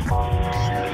Hi,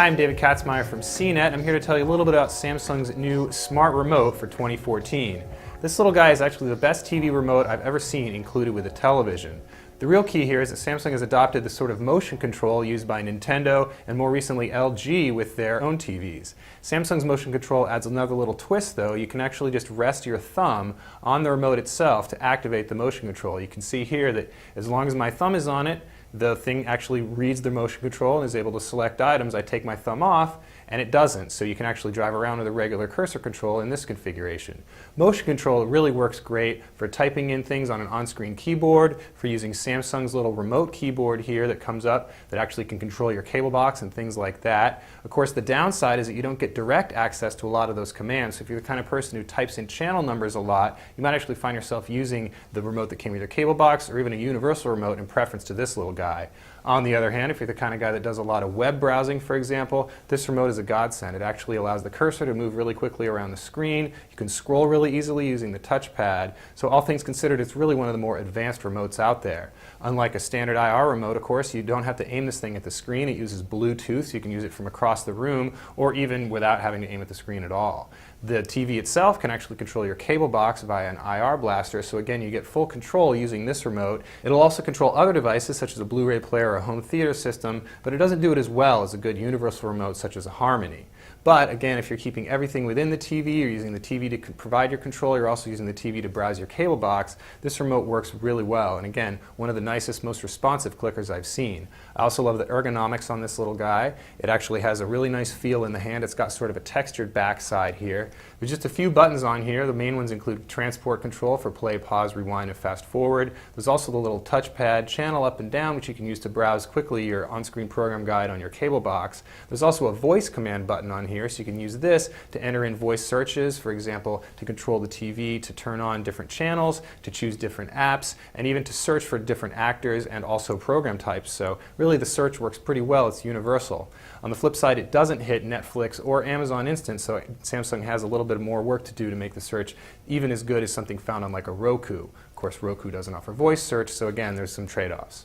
I'm David Katzmeyer from CNET. I'm here to tell you a little bit about Samsung's new Smart Remote for 2014. This little guy is actually the best TV remote I've ever seen included with a television. The real key here is that Samsung has adopted the sort of motion control used by Nintendo and more recently LG with their own TVs. Samsung's motion control adds another little twist though. You can actually just rest your thumb on the remote itself to activate the motion control. You can see here that as long as my thumb is on it, the thing actually reads the motion control and is able to select items. I take my thumb off and it doesn't, so you can actually drive around with a regular cursor control in this configuration. Motion control really works great for typing in things on an on-screen keyboard, for using Samsung's little remote keyboard here that comes up that actually can control your cable box and things like that. Of course, the downside is that you don't get direct access to a lot of those commands. So if you're the kind of person who types in channel numbers a lot, you might actually find yourself using the remote that came with your cable box or even a universal remote in preference to this little guy. On the other hand, if you're the kind of guy that does a lot of web browsing, for example, this remote is a godsend. It actually allows the cursor to move really quickly around the screen. You can scroll really easily using the touchpad. So all things considered, it's really one of the more advanced remotes out there. Unlike a standard IR remote, of course, you don't have to aim this thing at the screen. It uses Bluetooth, so you can use it from across the room or even without having to aim at the screen at all. The TV itself can actually control your cable box via an IR blaster, so again, you get full control using this remote. It'll also control other devices such as a Blu-ray player or a home theater system, but it doesn't do it as well as a good universal remote such as a Harmony. But again, if you're keeping everything within the TV, you're using the TV to provide your control, you're also using the TV to browse your cable box, this remote works really well. And again, one of the nicest, most responsive clickers I've seen. I also love the ergonomics on this little guy. It actually has a really nice feel in the hand. It's got sort of a textured backside here. There's just a few buttons on here. The main ones include transport control for play, pause, rewind, and fast forward. There's also the little touchpad channel up and down, which you can use to browse quickly your on-screen program guide on your cable box. There's also a voice command button on here, so you can use this to enter in voice searches, for example, to control the TV, to turn on different channels, to choose different apps, and even to search for different actors and also program types. So really the search works pretty well. It's universal. On the flip side, it doesn't hit Netflix or Amazon Instant, so Samsung has a little bit more work to do to make the search even as good as something found on like a Roku. Of course, Roku doesn't offer voice search, so again, there's some trade-offs.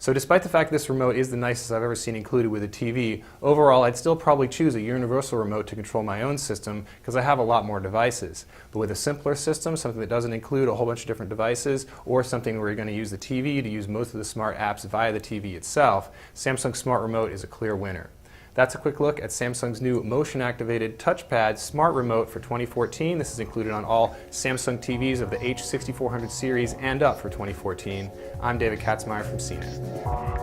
So despite the fact this remote is the nicest I've ever seen included with a TV, overall I'd still probably choose a universal remote to control my own system because I have a lot more devices. But with a simpler system, something that doesn't include a whole bunch of different devices, or something where you're going to use the TV to use most of the smart apps via the TV itself, Samsung Smart Remote is a clear winner. That's a quick look at Samsung's new motion-activated touchpad smart remote for 2014. This is included on all Samsung TVs of the H6400 series and up for 2014. I'm David Katzmeyer from CNET.